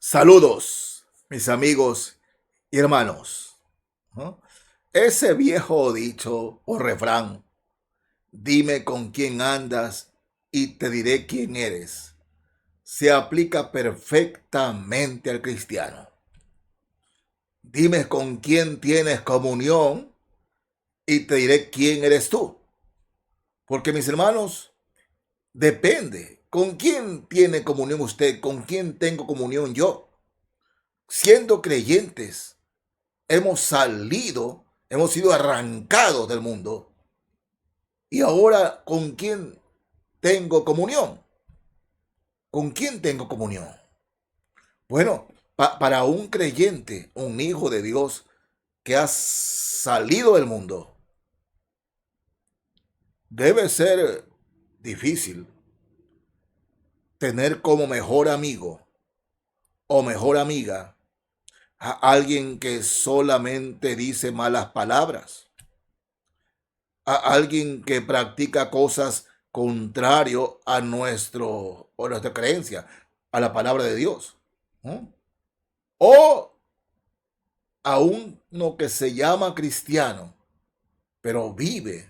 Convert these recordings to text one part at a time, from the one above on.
Saludos, mis amigos y hermanos. ¿No? Ese viejo dicho o refrán, dime con quién andas y te diré quién eres, se aplica perfectamente al cristiano. Dime con quién tienes comunión y te diré quién eres tú. Porque mis hermanos, depende. ¿Con quién tiene comunión usted? ¿Con quién tengo comunión yo? Siendo creyentes, hemos sido arrancados del mundo. Y ahora, ¿con quién tengo comunión? ¿Con quién tengo comunión? Bueno, para un creyente, un hijo de Dios que ha salido del mundo, debe ser difícil tener como mejor amigo o mejor amiga a alguien que solamente dice malas palabras, a alguien que practica cosas contrario a nuestra creencia, a la palabra de Dios, ¿no? O a uno que se llama cristiano, pero vive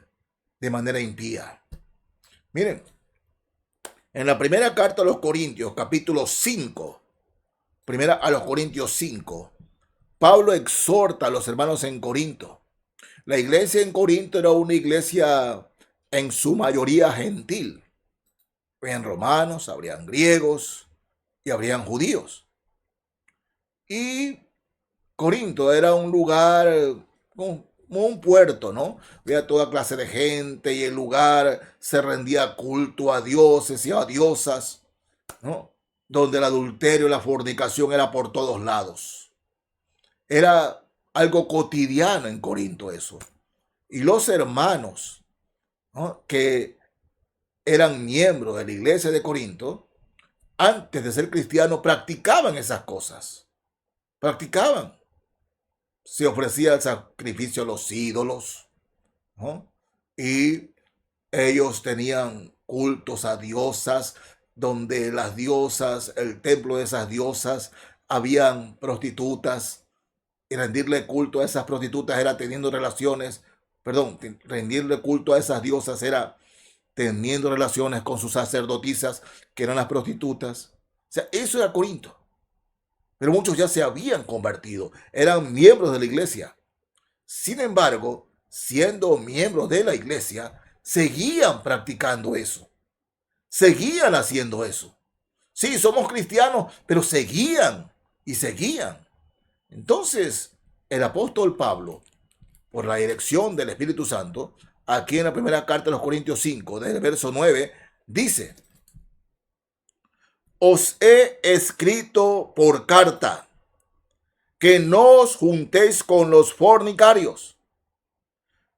de manera impía. Miren, en la primera carta a los Corintios, capítulo 5, primera a los Corintios 5, Pablo exhorta a los hermanos en Corinto. La iglesia en Corinto era una iglesia en su mayoría gentil. Habrían romanos, habrían griegos y habrían judíos. Y Corinto era un lugar como un puerto, ¿no? Había toda clase de gente y el lugar se rendía culto a dioses y a diosas, ¿no? Donde el adulterio y la fornicación era por todos lados. Era algo cotidiano en Corinto eso. Y los hermanos, ¿no?, que eran miembros de la iglesia de Corinto, antes de ser cristianos, practicaban esas cosas. Practicaban. Se ofrecía el sacrificio a los ídolos, ¿no? Y ellos tenían cultos a diosas, donde las diosas, el templo de esas diosas, habían prostitutas, y rendirle culto a esas prostitutas era teniendo relaciones, perdón, rendirle culto a esas diosas era teniendo relaciones con sus sacerdotisas, que eran las prostitutas. O sea, eso era Corinto. Pero muchos ya se habían convertido, eran miembros de la iglesia. Sin embargo, siendo miembros de la iglesia, seguían practicando eso, seguían haciendo eso. Sí, somos cristianos, pero seguían y seguían. Entonces, el apóstol Pablo, por la dirección del Espíritu Santo, aquí en la primera carta de los Corintios 5, desde el verso 9, dice: os he escrito por carta que no os juntéis con los fornicarios,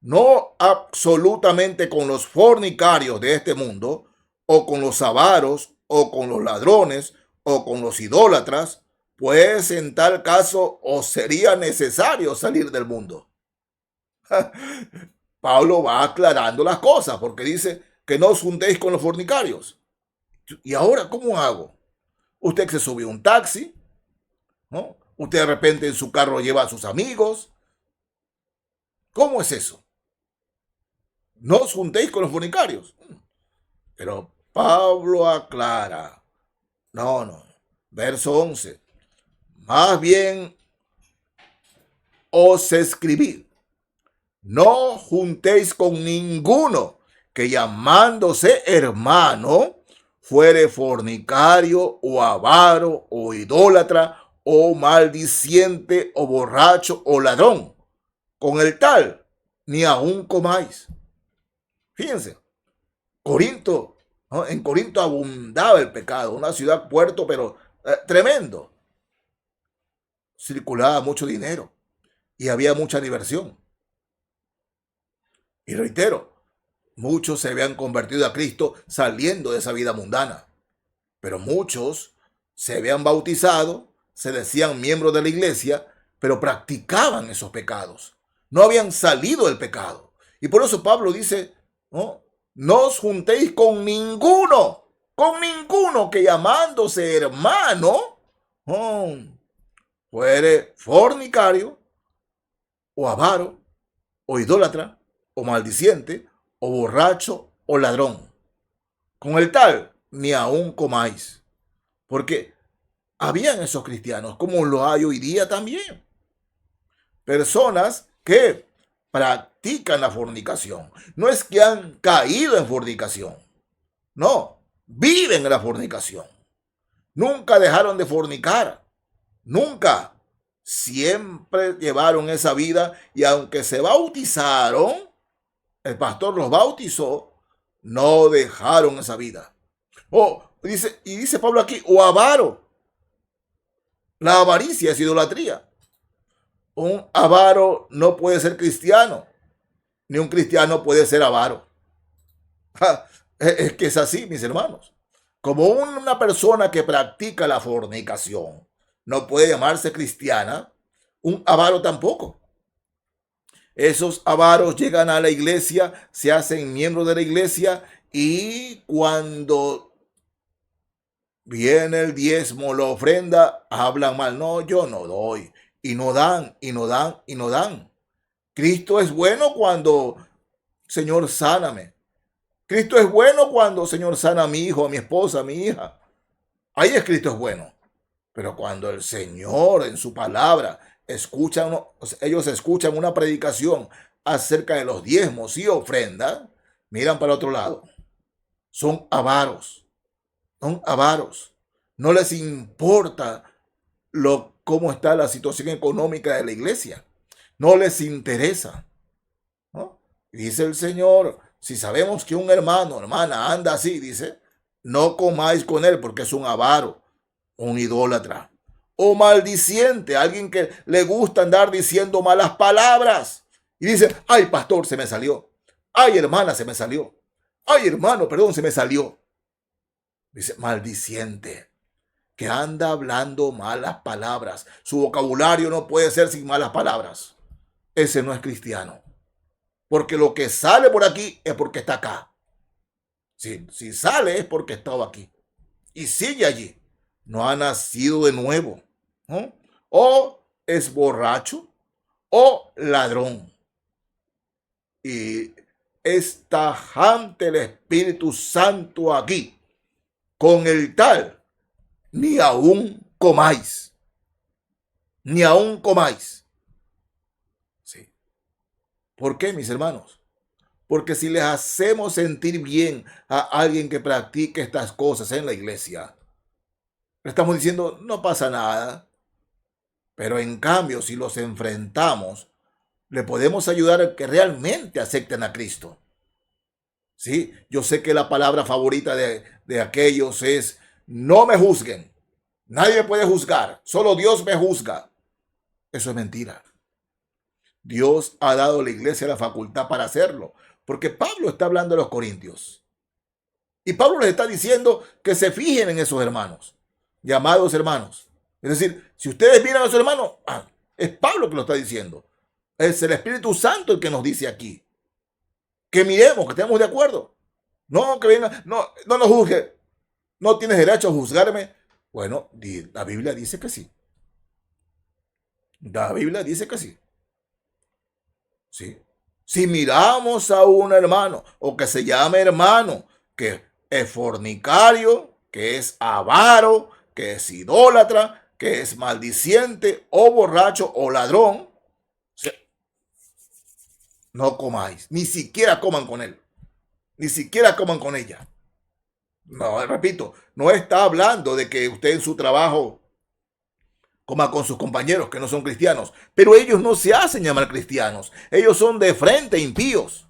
no absolutamente con los fornicarios de este mundo, o con los avaros, o con los ladrones, o con los idólatras, pues en tal caso os sería necesario salir del mundo. Pablo va aclarando las cosas porque dice que no os juntéis con los fornicarios. ¿Y ahora cómo hago? Usted se subió a un taxi, ¿no? Usted de repente en su carro lleva a sus amigos. ¿Cómo es eso? No os juntéis con los fornicarios. Pero Pablo aclara. No. Verso 11. Más bien os escribí: no juntéis con ninguno que llamándose hermano fuere fornicario o avaro o idólatra o maldiciente o borracho o ladrón. Con el tal ni aun comáis. Fíjense, Corinto, ¿no? En Corinto abundaba el pecado, una ciudad puerto, pero tremendo. Circulaba mucho dinero y había mucha diversión. Y reitero, muchos se habían convertido a Cristo saliendo de esa vida mundana, pero muchos se habían bautizado, se decían miembros de la iglesia, pero practicaban esos pecados. No habían salido del pecado. Y por eso Pablo dice, no os juntéis con ninguno que llamándose hermano Oh, fuere fornicario, o avaro, o idólatra, o maldiciente, o borracho, o ladrón. Con el tal, ni aun comáis. Porque habían esos cristianos, como lo hay hoy día también. Personas que practican la fornicación. No es que han caído en fornicación. No, viven en la fornicación. Nunca dejaron de fornicar. Nunca. Siempre llevaron esa vida y aunque se bautizaron, el pastor los bautizó, no dejaron esa vida. Y dice Pablo aquí, o avaro. La avaricia es idolatría. Un avaro no puede ser cristiano, ni un cristiano puede ser avaro. Es que es así, mis hermanos. Como una persona que practica la fornicación no puede llamarse cristiana, un avaro tampoco. Esos avaros llegan a la iglesia, se hacen miembros de la iglesia y cuando viene el diezmo, la ofrenda, hablan mal. No, yo no doy. Y no dan, y no dan, y no dan. Cristo es bueno cuando, Señor, sáname. Cristo es bueno cuando, Señor, sana a mi hijo, a mi esposa, a mi hija. Ahí es Cristo es bueno. Pero cuando el Señor en su palabra ellos escuchan una predicación acerca de los diezmos y ofrendas, miran para otro lado. Son avaros. Son avaros. No les importa cómo está la situación económica de la iglesia. No les interesa, ¿no? Dice el Señor, si sabemos que un hermano, hermana, anda así, dice, no comáis con él porque es un avaro, un idólatra o maldiciente, alguien que le gusta andar diciendo malas palabras. Y dice, ay, pastor, se me salió. Ay, hermana, se me salió. Ay, hermano, perdón, se me salió. Dice, maldiciente, que anda hablando malas palabras. Su vocabulario no puede ser sin malas palabras. Ese no es cristiano. Porque lo que sale por aquí es porque está acá. Si sale es porque estaba aquí. Y sigue allí. No ha nacido de nuevo, ¿no? O es borracho o ladrón. Y es tajante el Espíritu Santo aquí. Con el tal, ni aún comáis. Ni aún comáis. Sí. ¿Por qué, mis hermanos? Porque si les hacemos sentir bien a alguien que practique estas cosas en la iglesia, le estamos diciendo, no pasa nada. Pero en cambio, si los enfrentamos, le podemos ayudar a que realmente acepten a Cristo. ¿Sí? Yo sé que la palabra favorita de aquellos es, no me juzguen. Nadie me puede juzgar. Solo Dios me juzga. Eso es mentira. Dios ha dado a la iglesia la facultad para hacerlo. Porque Pablo está hablando a los corintios. Y Pablo les está diciendo que se fijen en esos hermanos, llamados hermanos. Es decir, si ustedes miran a sus hermanos, es Pablo que lo está diciendo. Es el Espíritu Santo el que nos dice aquí. Que miremos, que estemos de acuerdo. No, que venga, no nos juzgue. No tienes derecho a juzgarme. Bueno, la Biblia dice que sí. La Biblia dice que sí. Sí. Si miramos a un hermano, o que se llame hermano, que es fornicario, que es avaro, que es idólatra, que es maldiciente, o borracho, o ladrón, no comáis, ni siquiera coman con él, ni siquiera coman con ella. No, repito, no está hablando de que usted en su trabajo coma con sus compañeros que no son cristianos, pero ellos no se hacen llamar cristianos, ellos son de frente impíos,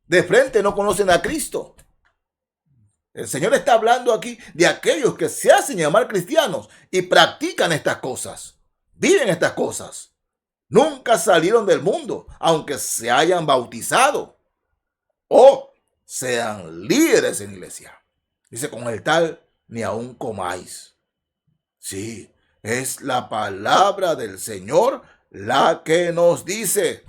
de frente no conocen a Cristo. El Señor está hablando aquí de aquellos que se hacen llamar cristianos y practican estas cosas, viven estas cosas. Nunca salieron del mundo, aunque se hayan bautizado o sean líderes en iglesia. Dice, con el tal ni aún comáis. Sí, es la palabra del Señor la que nos dice,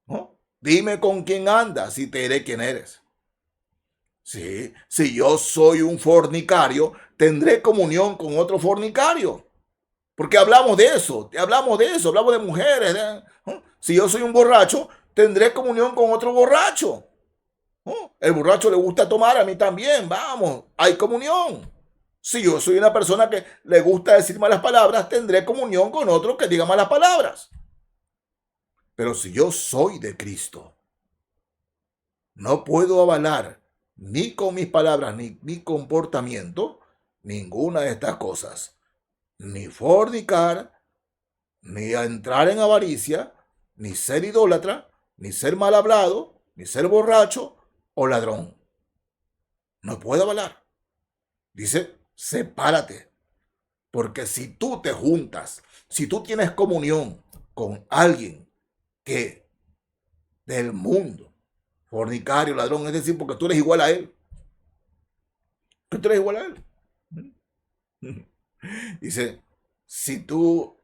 ¿no? Dime con quién andas y te diré quién eres. Sí, si yo soy un fornicario, tendré comunión con otro fornicario. Porque hablamos de eso, hablamos de mujeres. ¿No? Si yo soy un borracho, tendré comunión con otro borracho. ¿No? El borracho le gusta tomar, a mí también, vamos, hay comunión. Si yo soy una persona que le gusta decir malas palabras, tendré comunión con otro que diga malas palabras. Pero si yo soy de Cristo, no puedo avalar ni con mis palabras ni mi comportamiento ninguna de estas cosas. Ni fornicar, ni entrar en avaricia, ni ser idólatra, ni ser mal hablado, ni ser borracho o ladrón. No puedo avalar. Dice, sepárate. Porque si tú te juntas, si tú tienes comunión con alguien que del mundo, fornicario, ladrón, es decir, porque tú eres igual a él. Que tú eres igual a él. Dice, si tú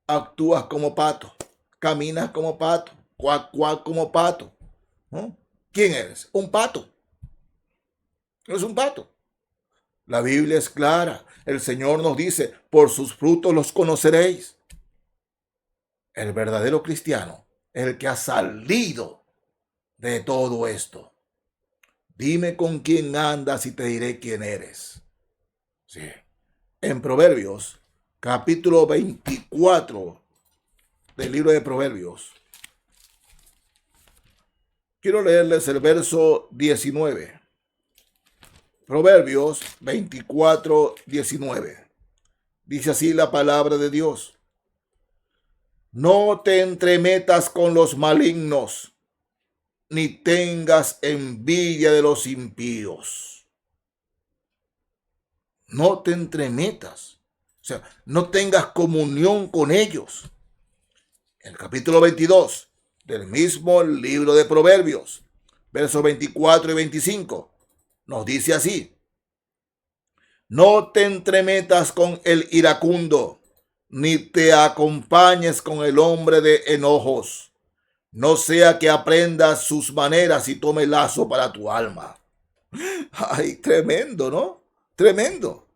actúas como pato, caminas como pato, cuac, cuac como pato, ¿no? ¿Quién eres? Un pato. Es un pato. La Biblia es clara. El Señor nos dice, por sus frutos los conoceréis. El verdadero cristiano es el que ha salido de todo esto. Dime con quién andas y te diré quién eres. Sí. En Proverbios, capítulo 24 del libro de Proverbios. Quiero leerles el verso 19. Proverbios 24, 19. Dice así la palabra de Dios. No te entremetas con los malignos, ni tengas envidia de los impíos. No te entremetas. O sea, no tengas comunión con ellos. El capítulo 22 del mismo libro de Proverbios, versos 24 y 25, nos dice así. No te entremetas con el iracundo, ni te acompañes con el hombre de enojos. No sea que aprendas sus maneras y tome lazo para tu alma. Ay, tremendo, ¿no? Tremendo.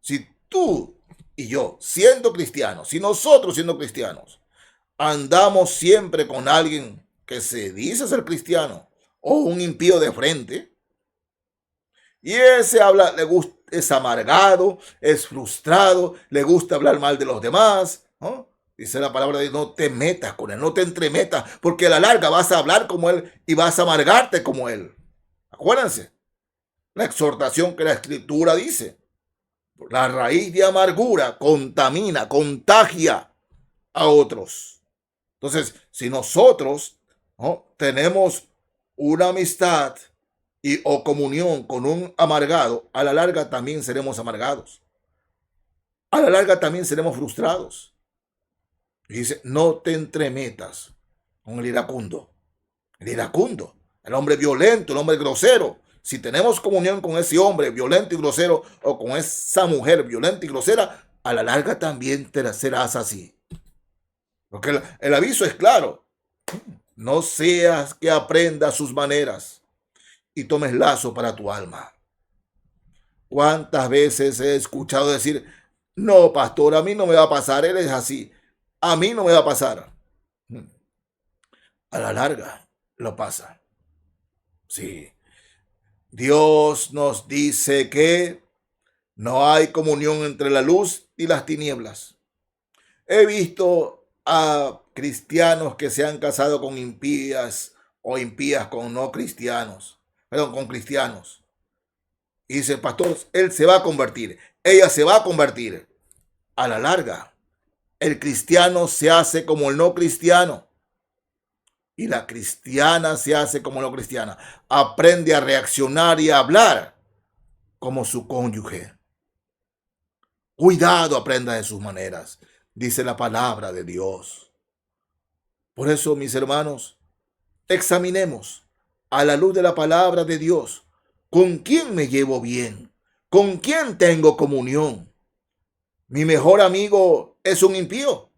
Si tú y yo, siendo cristianos, si nosotros siendo cristianos, andamos siempre con alguien que se dice ser cristiano o un impío de frente, y ese habla, le gusta, es amargado, es frustrado, le gusta hablar mal de los demás, ¿no? Dice la palabra de Dios, no te metas con él, no te entremetas, porque a la larga vas a hablar como él y vas a amargarte como él. Acuérdense, la exhortación que la Escritura dice, la raíz de amargura contamina, contagia a otros. Entonces, si nosotros, ¿no?, tenemos una amistad o comunión con un amargado, a la larga también seremos amargados. A la larga también seremos frustrados. Y dice, no te entremetas con el iracundo. El iracundo, el hombre violento, el hombre grosero. Si tenemos comunión con ese hombre violento y grosero o con esa mujer violenta y grosera, a la larga también te serás así. Porque el aviso es claro. No seas que aprendas sus maneras y tomes lazo para tu alma. ¿Cuántas veces he escuchado decir, no, pastor, a mí no me va a pasar, él es así, a mí no me va a pasar? A la larga lo pasa. Sí. Dios nos dice que no hay comunión entre la luz y las tinieblas. He visto a cristianos que se han casado con impías o impías con no cristianos, con cristianos. Y dice el pastor, él se va a convertir, ella se va a convertir. A la larga, el cristiano se hace como el no cristiano y la cristiana se hace como no cristiana. Aprende a reaccionar y a hablar como su cónyuge. Cuidado, aprenda de sus maneras, dice la palabra de Dios. Por eso, mis hermanos, examinemos a la luz de la palabra de Dios con quién me llevo bien, con quién tengo comunión. Mi mejor amigo es un impío.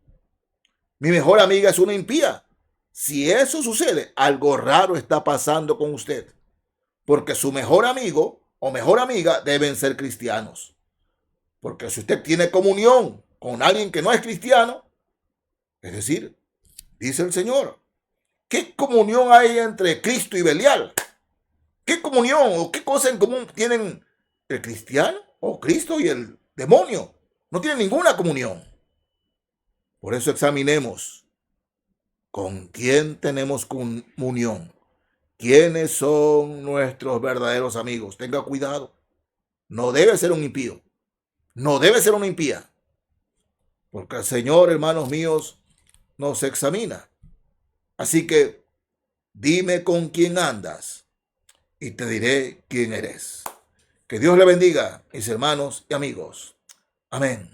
Mi mejor amiga es una impía. Si eso sucede, algo raro está pasando con usted, porque su mejor amigo o mejor amiga deben ser cristianos. Porque si usted tiene comunión con alguien que no es cristiano, es decir, dice el Señor, ¿qué comunión hay entre Cristo y Belial? ¿Qué comunión o qué cosa en común tienen el cristiano o Cristo y el demonio? No tienen ninguna comunión. Por eso examinemos con quién tenemos comunión. ¿Quiénes son nuestros verdaderos amigos? Tenga cuidado. No debe ser un impío. No debe ser una impía. Porque el Señor, hermanos míos, nos examina. Así que dime con quién andas y te diré quién eres. Que Dios le bendiga, mis hermanos y amigos. Amén.